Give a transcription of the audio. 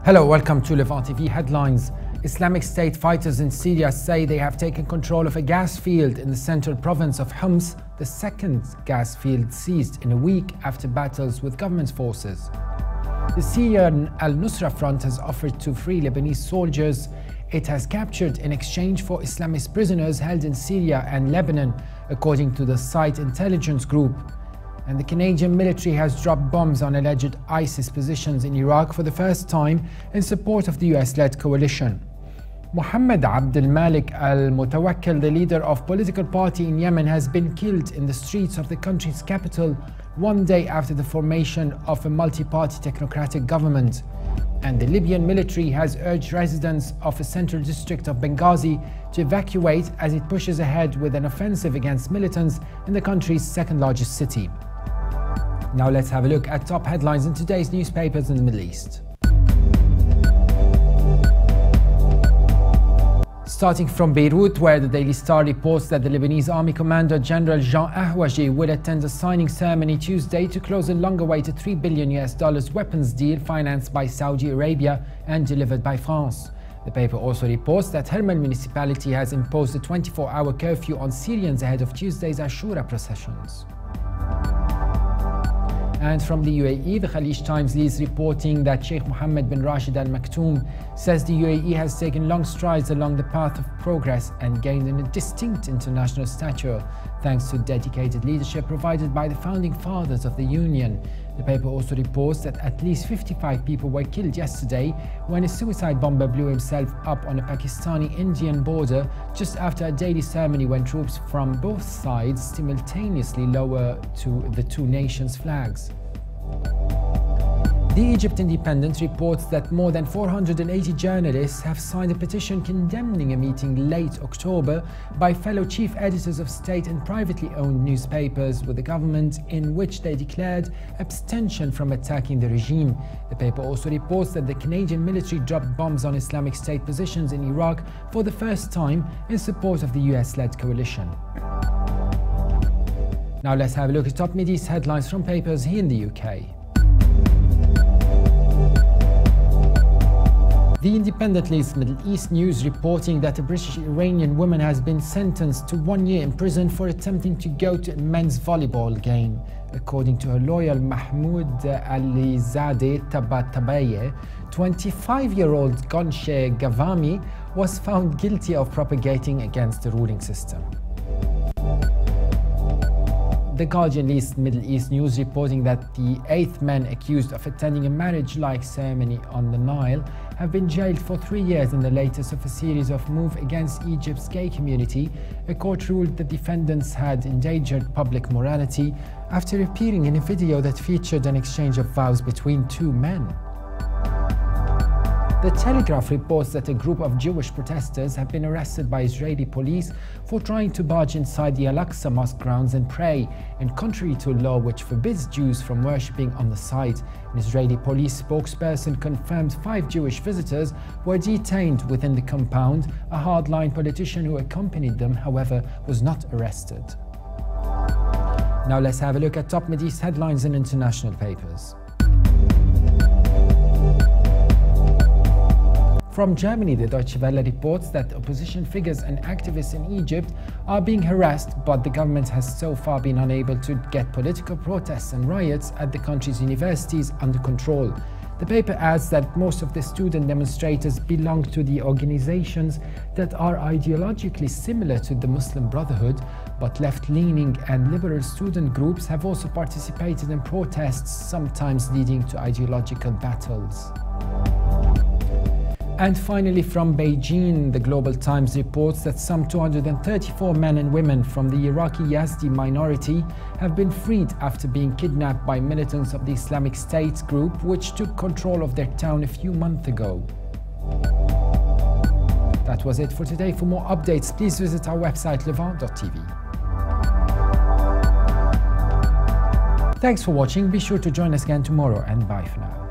Hello, welcome to Levant TV headlines. Islamic State fighters in Syria say they have taken control of a gas field in the central province of Homs, the second gas field seized in a week after battles with government forces. The Syrian al-Nusra Front has offered to free Lebanese soldiers it has captured in exchange for Islamist prisoners held in Syria and Lebanon, according to the site intelligence group. And the Canadian military has dropped bombs on alleged ISIS positions in Iraq for the first time in support of the US-led coalition. Mohammed Abdel Malik al-Mutawakkil, the leader of political party in Yemen, has been killed in the streets of the country's capital one day after the formation of a multi-party technocratic government. And the Libyan military has urged residents of the central district of Benghazi to evacuate as it pushes ahead with an offensive against militants in the country's second-largest city. Now let's have a look at top headlines in today's newspapers in the Middle East. Starting from Beirut, where the Daily Star reports that the Lebanese Army Commander General Jean Ahwaji will attend a signing ceremony Tuesday to close a long-awaited $3 billion weapons deal financed by Saudi Arabia and delivered by France. The paper also reports that Hermel municipality has imposed a 24-hour curfew on Syrians ahead of Tuesday's Ashura processions. And from the UAE, the Khalij Times leads reporting that Sheikh Mohammed bin Rashid Al Maktoum says the UAE has taken long strides along the path of progress and gained a distinct international stature thanks to dedicated leadership provided by the founding fathers of the Union. The paper also reports that at least 55 people were killed yesterday when a suicide bomber blew himself up on a Pakistani-Indian border just after a daily ceremony when troops from both sides simultaneously lower to the two nations' flags. The Egypt Independent reports that more than 480 journalists have signed a petition condemning a meeting late October by fellow chief editors of state and privately owned newspapers with the government, in which they declared abstention from attacking the regime. The paper also reports that the Canadian military dropped bombs on Islamic State positions in Iraq for the first time in support of the US-led coalition. Now let's have a look at top Mideast headlines from papers here in the UK. The Independent leads Middle East news reporting that a British-Iranian woman has been sentenced to 1 year in prison for attempting to go to a men's volleyball game. According to her lawyer Mahmoud Alizadeh Tabatabaye, 25-year-old Gonche Gavami was found guilty of propagating against the ruling system. The Guardian leads Middle East news reporting that the 8 men accused of attending a marriage-like ceremony on the Nile have been jailed for 3 years in the latest of a series of moves against Egypt's gay community. A court ruled the defendants had endangered public morality after appearing in a video that featured an exchange of vows between 2 men. The Telegraph reports that a group of Jewish protesters have been arrested by Israeli police for trying to barge inside the Al-Aqsa mosque grounds and pray, and contrary to a law which forbids Jews from worshipping on the site. An Israeli police spokesperson confirmed 5 Jewish visitors were detained within the compound. A hardline politician who accompanied them, however, was not arrested. Now let's have a look at top Mideast headlines in international papers. From Germany, the Deutsche Welle reports that opposition figures and activists in Egypt are being harassed, but the government has so far been unable to get political protests and riots at the country's universities under control. The paper adds that most of the student demonstrators belong to the organizations that are ideologically similar to the Muslim Brotherhood, but left-leaning and liberal student groups have also participated in protests, sometimes leading to ideological battles. And finally, from Beijing, the Global Times reports that some 234 men and women from the Iraqi Yazdi minority have been freed after being kidnapped by militants of the Islamic State group, which took control of their town a few months ago. That was it for today. For more updates, please visit our website levant.tv. Thanks for watching. Be sure to join us again tomorrow, and bye for now.